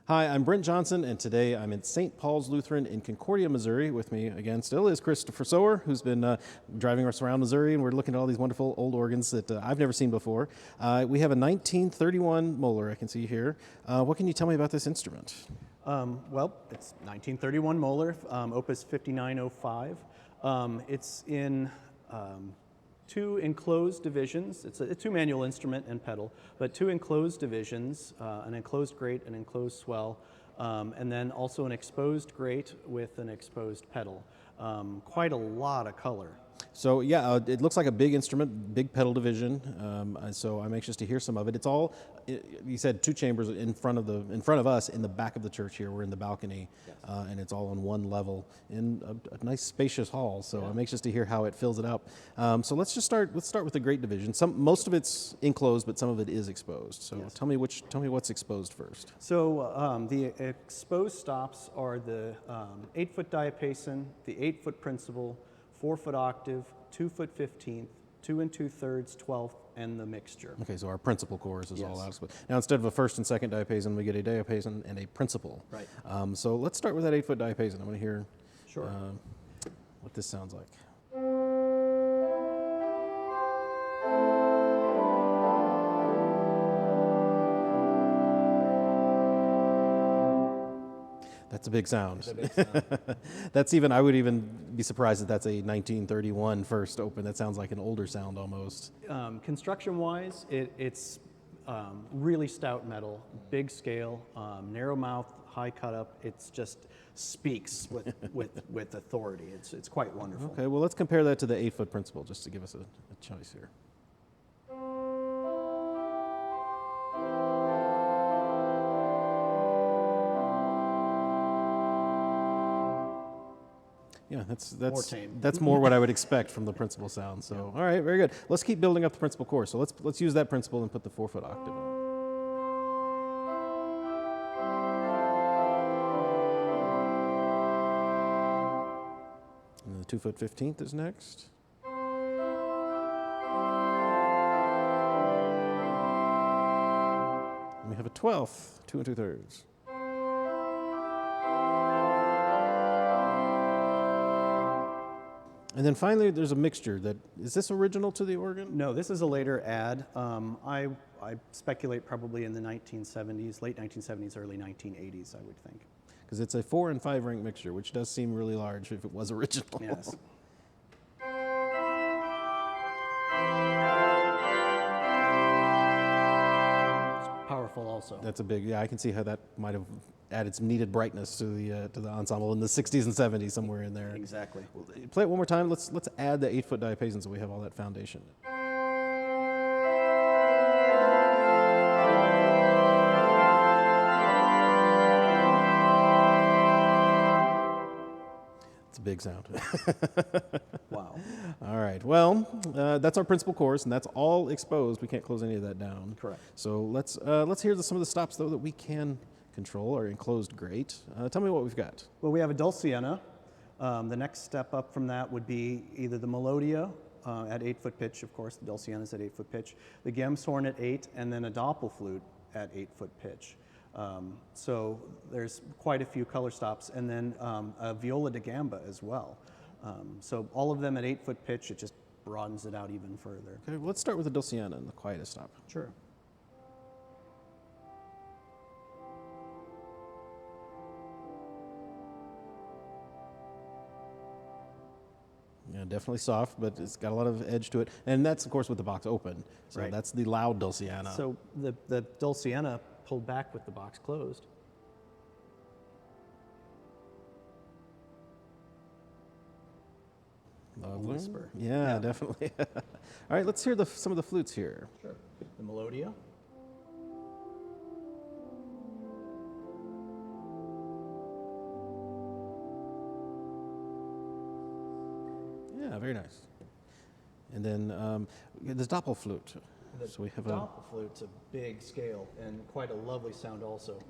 Hi, I'm Brent Johnson, and today I'm in St. Paul's Lutheran in Concordia, Missouri. With me again still is Christopher Soer, who's been driving us around Missouri, and we're looking at all these wonderful old organs that I've never seen before. We have a 1931 Möller I can see here. What can you tell me about this instrument? Well, it's 1931 Möller, Opus 5905. It's in two enclosed divisions. It's a two-manual instrument and pedal, but two enclosed divisions, an enclosed grate, an enclosed swell, and then also an exposed grate with an exposed pedal. Quite a lot of color. So yeah, it looks like a big instrument, big pedal division. So I'm anxious to hear some of it. It's all, you said two chambers in front of us in the back of the church here. We're in the balcony, Yes. And it's all on one level in a nice spacious hall. So Yeah. I'm anxious to hear how it fills it up. So let's start with the grate division. Most of it's enclosed, but some of it is exposed. So Yes. tell me what's exposed first. So the exposed stops are the 8-foot diapason, the 8-foot principal, 4-foot octave, 2-foot 15th, 2 2/3, 12th, and the mixture. Okay, so our principal chorus is Yes. all out exposed. Now instead of a first and second diapason, we get a diapason and a principal. Right. So let's start with that 8-foot diapason. I want to hear Sure. what this sounds like. That's a big sound. It's a big sound. I would even be surprised that that's a 1931 first open. That sounds like an older sound almost. Construction-wise, it's really stout metal, big scale, narrow mouth, high cut up. It's just speaks with authority. It's quite wonderful. Okay, well let's compare that to the 8-foot principal just to give us a choice here. Yeah, More tame. that's more what I would expect from the principal sound. So, all right, very good. Let's keep building up the principal chorus. So let's use that principal and put the 4-foot octave on. And the 2-foot 15th is next. And we have a 12th, 2 2/3. And then finally, there's a mixture. Is this original to the organ? No, this is a later add. I speculate probably in the 1970s, late 1970s, early 1980s, I would think. Because it's a 4 and 5 ring mixture, which does seem really large if it was original. Yes. It's powerful also. That's a big. Yeah, I can see how that might have added some needed brightness to the ensemble in the 60s and 70s, somewhere in there. Exactly. Play it one more time. Let's add the 8-foot diapason so we have all that foundation. It's a big sound. Wow. All right. Well, that's our principal chorus, and that's all exposed. We can't close any of that down. Correct. So let's hear some of the stops though that we can control, our enclosed grate. Tell me what we've got. Well, we have a dulciana. The next step up from that would be either the melodia at 8-foot pitch, of course, the dulciana is at 8-foot pitch, the Gemshorn at 8, and then a doppelflute at 8-foot pitch. So there's quite a few color stops, and then a viola da gamba as well. So all of them at 8-foot pitch, it just broadens it out even further. Okay, well, let's start with the dulciana and the quietest stop. Sure. Yeah, definitely soft, but it's got a lot of edge to it. And that's, of course, with the box open. So Right. that's the loud dulciana. So the dulciana pulled back with the box closed. Lovely. whisper. Yeah, Yeah. definitely. All right, let's hear some of the flutes here. Sure. The melodia. Yeah, very nice. And then the doppelflute. The So we have doppelflute's a big scale and quite a lovely sound also.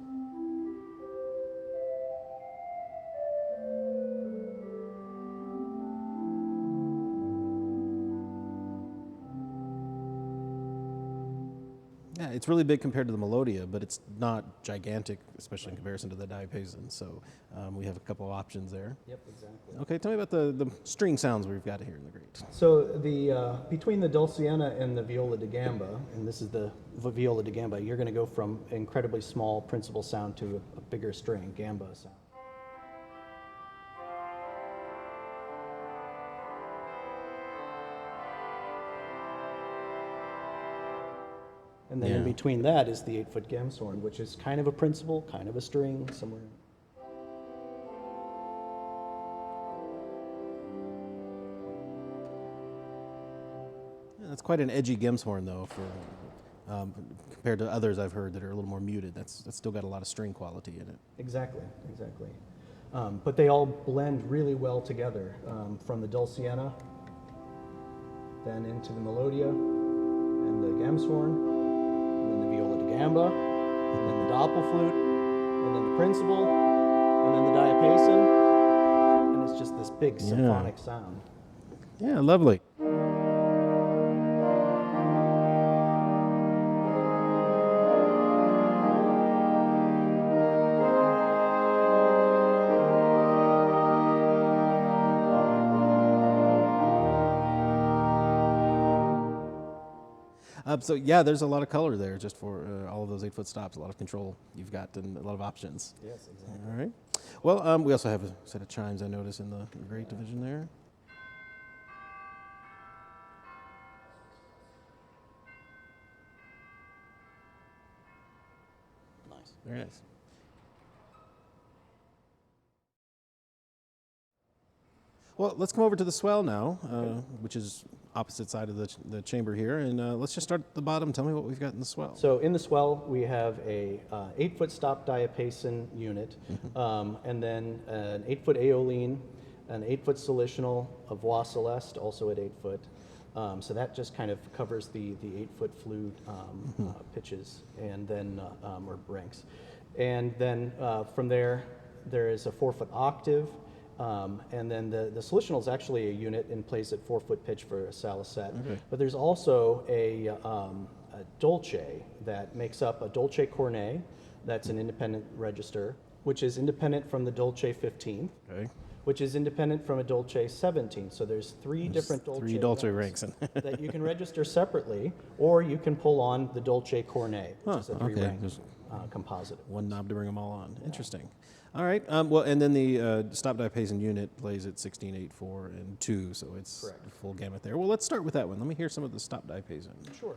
it's really big compared to the melodia, but it's not gigantic, especially in comparison to the diapason. So we have a couple of options there. Yep, exactly. Okay, tell me about the string sounds we've got here in the grate. So the between the Dulciana and the viola da gamba, and this is the viola da gamba, you're going to go from incredibly small principal sound to a bigger string, gamba sound. And then in between that is the 8-foot gamshorn, which is kind of a principal, kind of a string, somewhere. Yeah, that's quite an edgy gamshorn, though, for compared to others I've heard that are a little more muted. That's still got a lot of string quality in it. Exactly, exactly. But they all blend really well together, from the Dulciana, then into the melodia, and the gamshorn, and then the viola da gamba, and then the doppelflute, and then the principal, and then the diapason, and it's just this big symphonic sound. Yeah, lovely. So yeah, there's a lot of color there just for all of those 8-foot stops. A lot of control you've got and a lot of options. Yes, exactly. All right. Well, we also have a set of chimes I notice in the grate division there. Nice. Very nice. Well, let's come over to the swell now, which is opposite side of the chamber here, and let's just start at the bottom. Tell me what we've got in the swell. So in the swell, we have a 8-foot stop diapason unit, and then an 8-foot aeoline, an 8-foot solitional, a voix celeste, also at 8 foot. So that just kind of covers the 8-foot flute pitches, and then or ranks. And then from there, there is a 4-foot octave. And then the solitional is actually a unit and plays at 4-foot pitch for a salisette. Okay. But there's also a dolce that makes up a dolce cornet. That's an independent register, which is independent from the dolce 15th, Okay. which is independent from a dolce 17th. So there's different dolce Three dolce ranks. that you can register separately, or you can pull on the dolce cornet, which is a 3-rank There's composite. one knob to bring them all on. Interesting. All right. Well, and then the stop diapason unit plays at 16, 8, 4, and 2, so it's Correct. a full gamut there. Well, let's start with that one. Let me hear some of the stop diapason. Sure.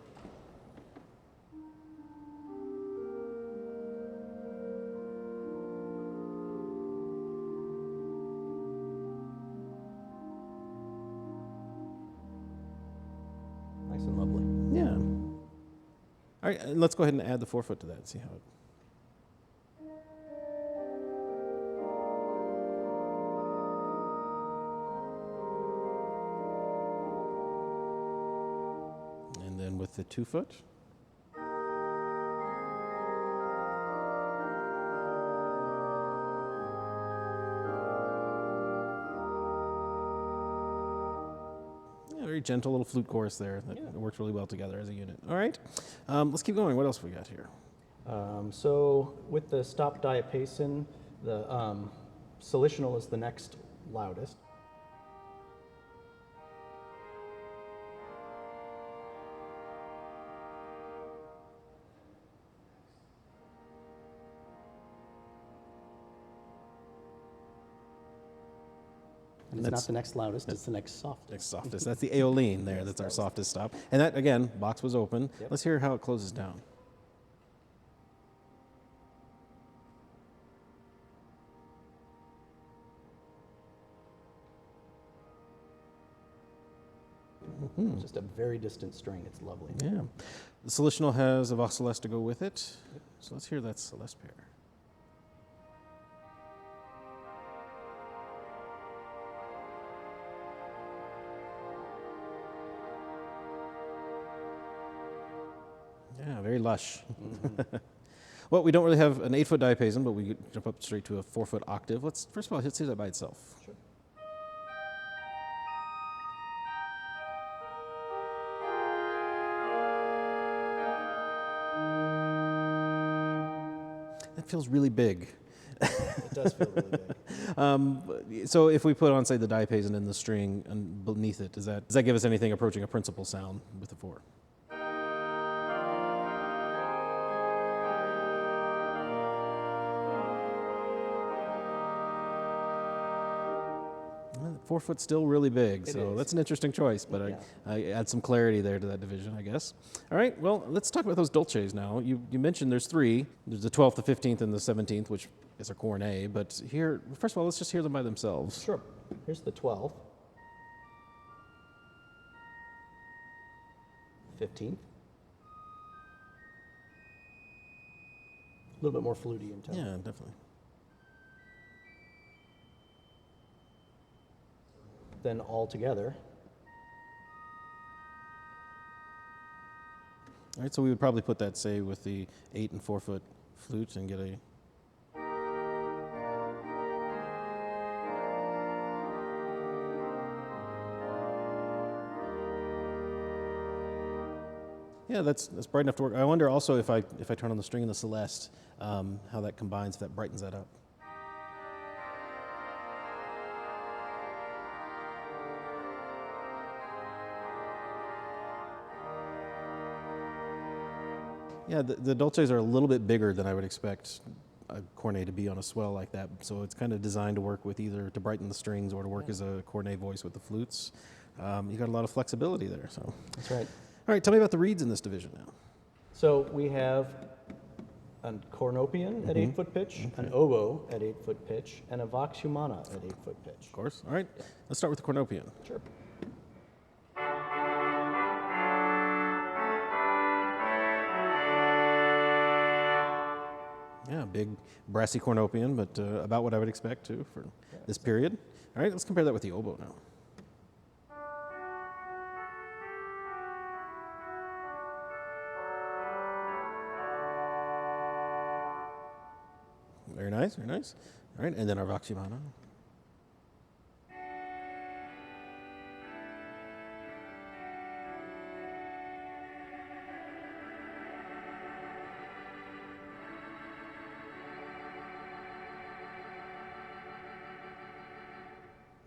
Nice and lovely. Yeah. All right, and let's go ahead and add the 4-foot to that and see how it. And then with the 2-foot. Yeah, very gentle little flute chorus there that works really well together as a unit. All right, let's keep going. What else we got here? So with the stop diapason, the solitional is the next loudest. And it's not the next loudest, it's the next softest. Next softest. That's the aeoline there. That's our softest stop. And that, again, box was open. Yep. Let's hear how it closes down. Just a very distant string. It's lovely. Yeah. The solitional has a voix celeste to go with it. So let's hear that celeste pair. Yeah, very lush. Well, we don't really have an 8-foot diapason, but we jump up straight to a 4-foot octave. Let's first of all, let's hear that by itself. Sure. that feels really big. It does feel really big. So if we put on, say, the diapason and the string and beneath it, does that give us anything approaching a principal sound with the 4? 4-foot's still really big, so that's an interesting choice, but I add some clarity there to that division, I guess. All right, well, let's talk about those dolces now. You mentioned there's 3. There's the 12th, the 15th, and the 17th, which is a cornet, but here, first of all, let's just hear them by themselves. Sure. Here's the 12th. 15th. A little bit more fluty in tone. Yeah, definitely. Then all together. All right, so we would probably put that, say, with the 8 and 4-foot flute and get a... Yeah, that's bright enough to work. I wonder also if I turn on the string in the Celeste, how that combines, if that brightens that up. Yeah, the dolces are a little bit bigger than I would expect a cornet to be on a swell like that. So it's kind of designed to work with either to brighten the strings or to work as a cornet voice with the flutes. You got a lot of flexibility there. So That's right. All right, tell me about the reeds in this division now. So we have a cornopian at 8-foot pitch, an oboe at 8-foot pitch, and a vox humana at 8-foot pitch. Of course. All right, let's start with the cornopian. Sure. Yeah, big brassy cornopian, but about what I would expect too for this period. All right, let's compare that with the oboe now. Very nice, very nice. All right, and then our vox humana.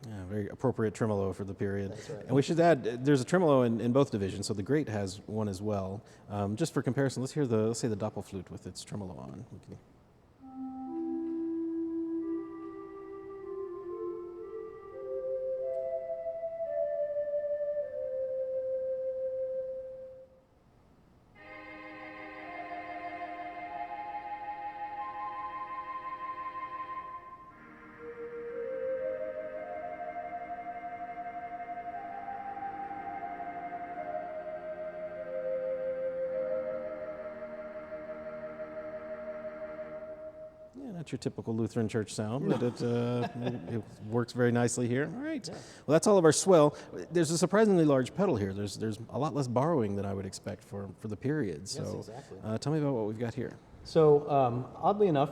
Yeah, very appropriate tremolo for the period. That's right. And we should add, there's a tremolo in both divisions, so the great has one as well. Just for comparison, let's say the doppelflute with its tremolo on. Okay. Yeah, not your typical Lutheran church sound, but it works very nicely here. All right. Yeah. Well, that's all of our swell. There's a surprisingly large pedal here. There's a lot less borrowing than I would expect for the period. So, Yes, exactly. Tell me about what we've got here. So oddly enough,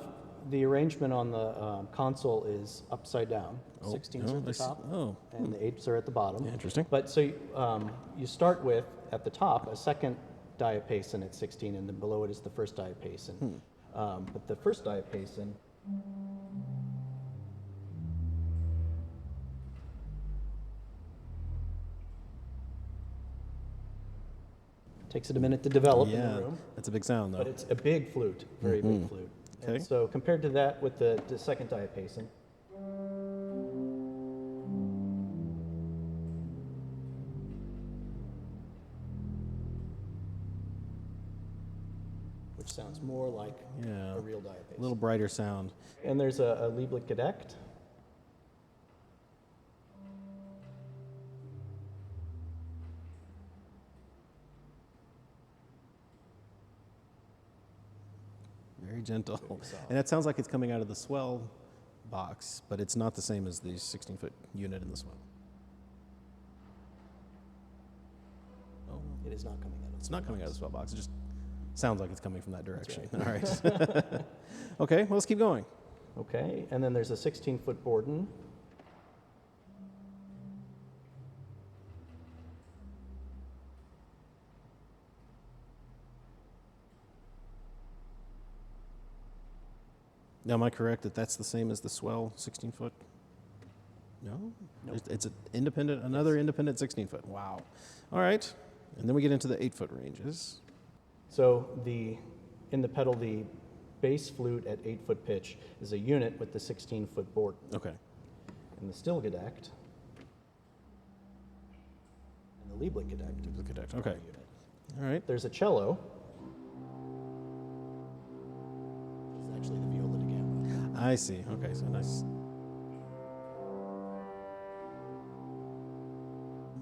the arrangement on the console is upside down. 16s are at the top, and the 8s are at the bottom. Yeah, interesting. But so you start with, at the top, a second diapason at 16, and then below it is the first diapason. But the first diapason takes it a minute to develop in the room. That's a big sound, though. But it's a big flute, very big flute. Okay. And so compared to that with the second diapason, which sounds more like a real diapason. A little brighter sound. And there's a Lieblich gedeckt. Very gentle. And that sounds like it's coming out of the swell box, but it's not the same as the 16-foot unit in the swell. Oh, It is not coming out of it's not coming out of the swell box. It just sounds like it's coming from that direction. All right. Okay, well, let's keep going. Okay, and then there's a 16-foot Borden. Now, am I correct that that's the same as the Swell 16-foot? No? Nope. It's another independent 16-foot. Wow. All right. And then we get into the 8-foot ranges. So in the pedal, the bass flute at 8-foot pitch is a unit with the 16-foot board. Okay. And the Stillgedeckt and the Lieblich-Gedeckt. Okay. All right. There's a cello, which is actually the viola da gamba. I see. Okay, so nice.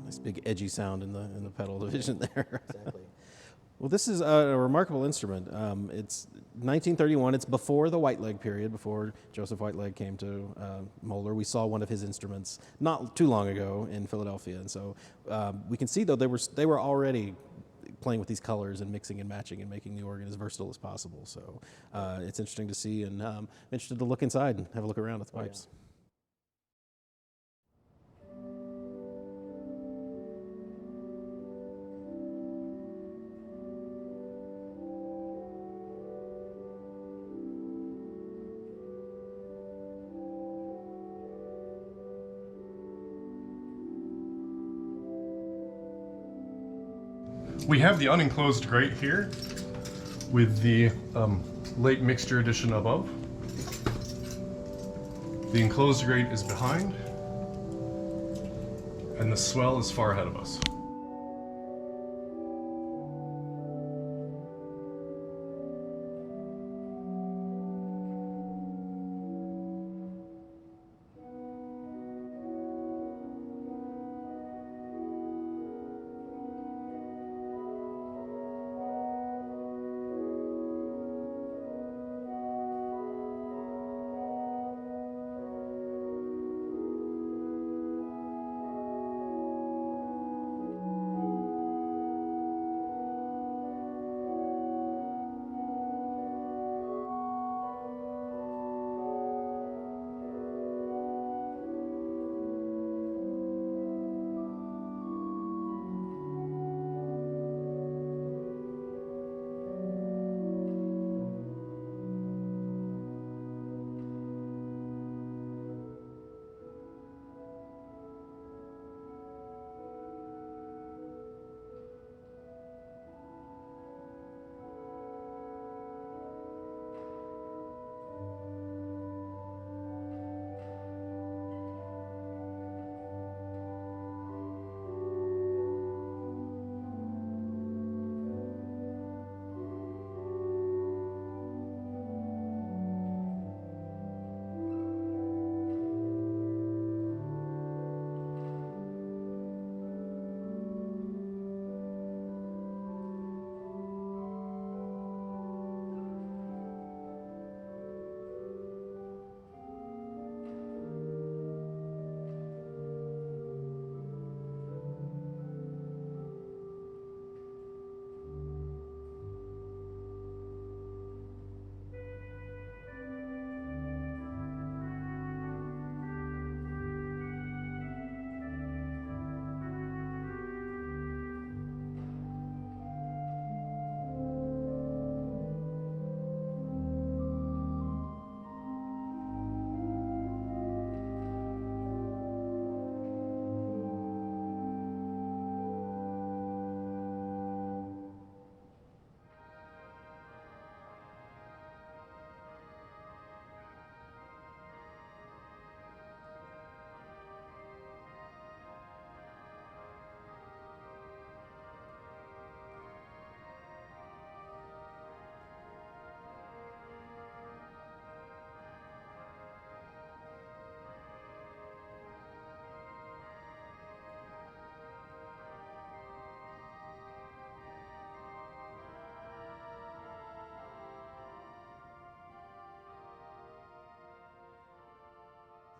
Nice big edgy sound in the pedal division there. Exactly. Well, this is a remarkable instrument. It's 1931. It's before the Whiteleg period, before Joseph Whiteleg came to Möller. We saw one of his instruments not too long ago in Philadelphia, and so we can see though they were already playing with these colors and mixing and matching and making the organ as versatile as possible. So it's interesting to see, and I'm interested to look inside and have a look around at the pipes. Yeah. We have the unenclosed grate here with the late mixture edition above. The enclosed grate is behind, and the Swell is far ahead of us.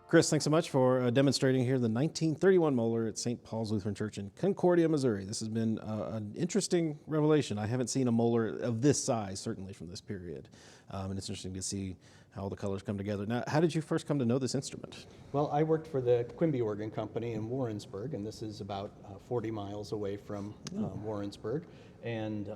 Chris, thanks so much for demonstrating here the 1931 Möller at St. Paul's Lutheran Church in Concordia, Missouri. This has been an interesting revelation. I haven't seen a Möller of this size, certainly from this period. And it's interesting to see how all the colors come together. Now, how did you first come to know this instrument? Well, I worked for the Quimby Organ Company in Warrensburg, and this is about 40 miles away from Warrensburg. And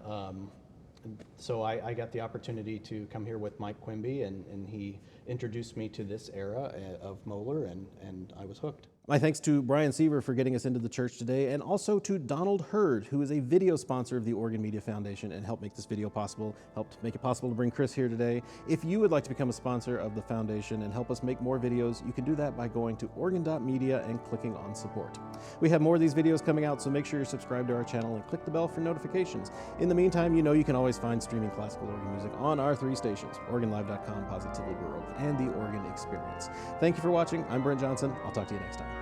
So I got the opportunity to come here with Mike Quimby, and he introduced me to this era of Möller, and I was hooked. My thanks to Brian Seaver for getting us into the church today, and also to Donald Hurd, who is a video sponsor of the Oregon Media Foundation and helped make this video possible, helped make it possible to bring Chris here today. If you would like to become a sponsor of the foundation and help us make more videos, you can do that by going to Oregon.media and clicking on support. We have more of these videos coming out, so make sure you're subscribed to our channel and click the bell for notifications. In the meantime, you know you can always find streaming classical organ music on our 3 stations, OregonLive.com, Positively Baroque, and the Oregon Experience. Thank you for watching. I'm Brent Johnson. I'll talk to you next time.